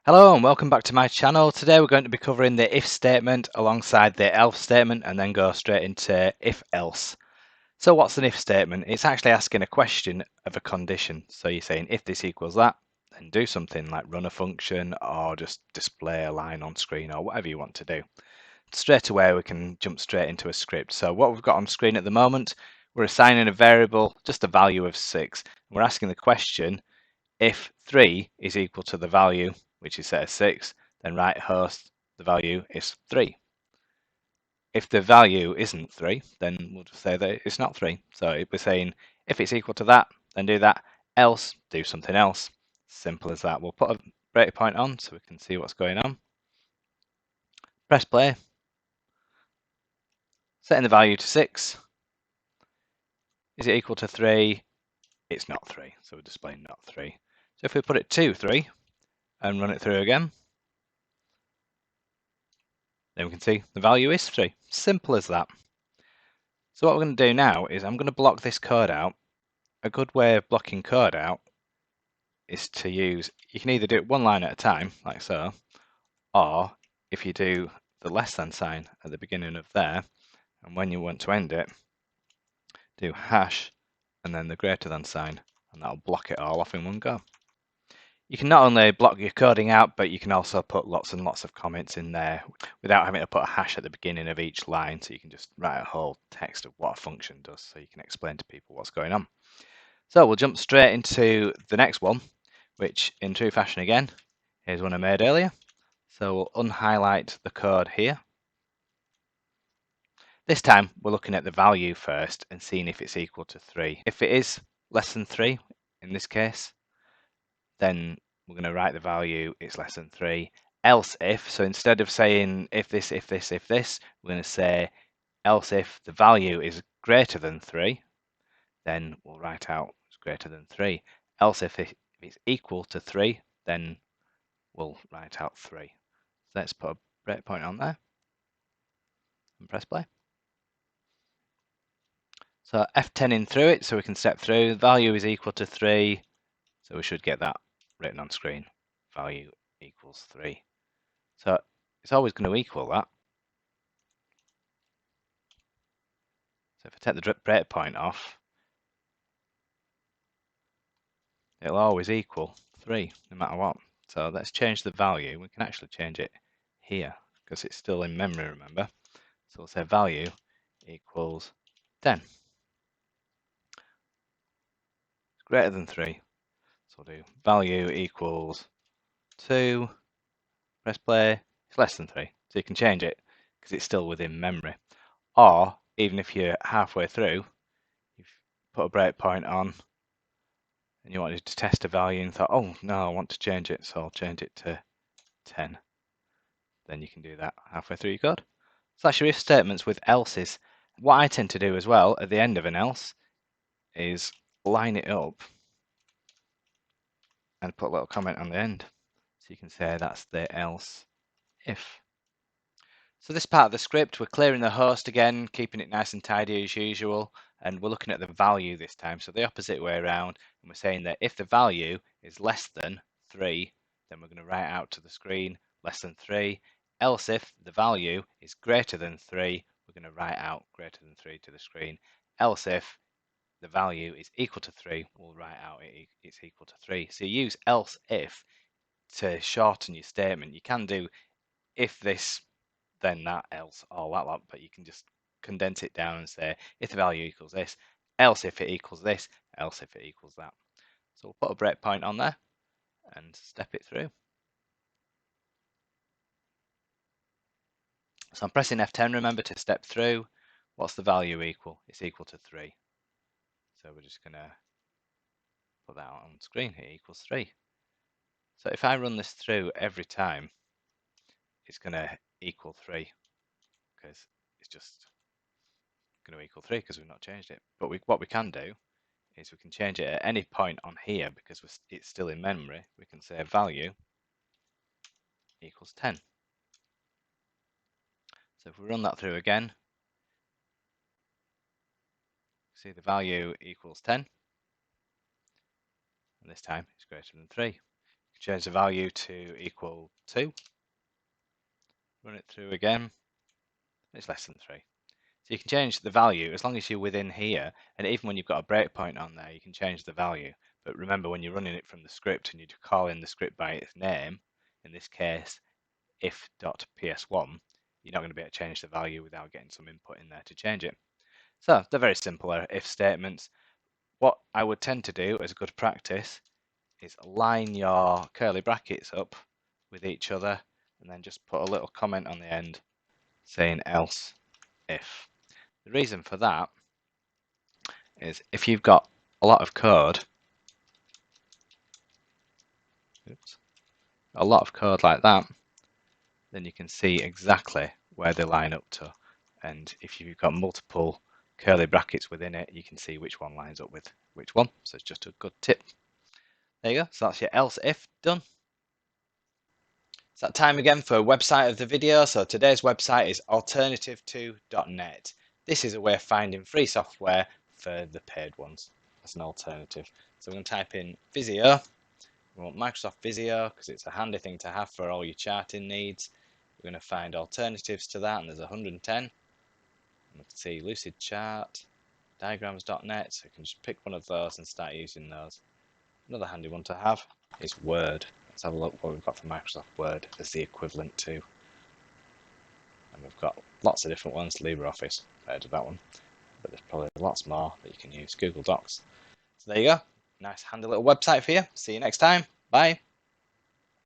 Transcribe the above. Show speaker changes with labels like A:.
A: Hello and welcome back to my channel. Today we're going to be covering the if statement alongside the else statement and then go straight into if else. So what's an if statement? It's actually asking a question of a condition. So you're saying if this equals that, then do something like run a function or just display a line on screen or whatever you want to do. Straight away we can jump straight into a script. So what we've got on screen at the moment, we're assigning a variable, just a value of 6. We're asking the question, if 3 is equal to the value, which is set as 6, then right host, the value is 3. If the value isn't 3, then we'll just say that it's not 3. So we're saying if it's equal to that, then do that, else do something else. Simple as that. We'll put a breakpoint on so we can see what's going on. Press play. Setting the value to 6. Is it equal to 3? It's not 3, so we're displaying not 3. So if we put it to 3 and run it through again, then we can see the value is 3. Simple as that. So what we're going to do now is I'm going to block this code out. A good way of blocking code out is to use, you can either do it one line at a time, like so, or if you do the less than sign at the beginning of there, and when you want to end it, do hash and then the greater than sign, and that'll block it all off in one go. You can not only block your coding out, but you can also put lots and lots of comments in there without having to put a hash at the beginning of each line. So you can just write a whole text of what a function does so you can explain to people what's going on. So we'll jump straight into the next one, which in true fashion again, is one I made earlier. So we'll unhighlight the code here. This time we're looking at the value first and seeing if it's equal to 3. If it is less than 3, in this case, then we're going to write the value it's less than 3. Else if, so instead of saying if this, if this, if this, we're going to say else if the value is greater than 3, then we'll write out it's greater than 3. Else if it's equal to 3, then we'll write out 3. So let's put a breakpoint on there and press play. So F10 in through it, so we can step through. Value is equal to 3, so we should get that written on screen. Value equals 3. So it's always going to equal that. So if I take the breakpoint off, it'll always equal 3, no matter what. So let's change the value. We can actually change it here, because it's still in memory, remember? So we'll say value equals 10. It's greater than 3. So we'll do value equals 2. Press play. It's less than 3. So you can change it, because it's still within memory. Or, even if you're halfway through, you've put a breakpoint on, and you wanted to test a value and thought, oh no, I want to change it, so I'll change it to 10. Then you can do that halfway through your code. So that's your if statements with else's. What I tend to do as well at the end of an else is line it up and put a little comment on the end. So you can say that's the else if. So this part of the script, we're clearing the host again, keeping it nice and tidy as usual, and we're looking at the value this time, so the opposite way around, and we're saying that if the value is less than 3, then we're going to write out to the screen less than 3, else if the value is greater than 3, we're going to write out greater than 3 to the screen, else if the value is equal to 3, we'll write out it's equal to 3. So you use else if to shorten your statement. You can do if this, then that, else, all that lot, but you can just condense it down and say if the value equals this, else if it equals this, else if it equals that. So we'll put a breakpoint on there and step it through. So I'm pressing F10, remember, to step through. What's the value equal? It's equal to 3. So we're just going to put that on screen. It equals 3. So if I run this through every time, it's going to equal 3 because it's just going to equal 3 because we've not changed it. But what we can do is we can change it at any point on here because it's still in memory. We can say value equals 10. So if we run that through again, see the value equals 10. And this time it's greater than 3. You Change the value to equal 2. Run it through again. It's less than 3. So you can change the value as long as you're within here, and even when you've got a breakpoint on there, you can change the value. But remember, when you're running it from the script and you call in the script by its name, in this case, if.ps1, you're not going to be able to change the value without getting some input in there to change it. So they're very simple if statements. What I would tend to do as good practice is line your curly brackets up with each other and then just put a little comment on the end saying else if. The reason for that is if you've got a lot of code, like that, then you can see exactly where they line up to. And if you've got multiple curly brackets within it, you can see which one lines up with which one. So it's just a good tip. There you go. So that's your else if done. It's that time again for a website of the video. So today's website is alternative2.net. This is a way of finding free software for the paid ones as an alternative. So we're going to type in Visio. We want Microsoft Visio because it's a handy thing to have for all your charting needs. We're going to find alternatives to that, and there's 110. Let's see, Lucid Chart, diagrams.net, so you can just pick one of those and start using those. Another handy one to have is Word. Let's have a look what we've got for Microsoft Word as the equivalent to. And we've got lots of different ones. LibreOffice, heard of that one. But there's probably lots more that you can use. Google Docs. So there you go. Nice handy little website for you. See you next time. Bye.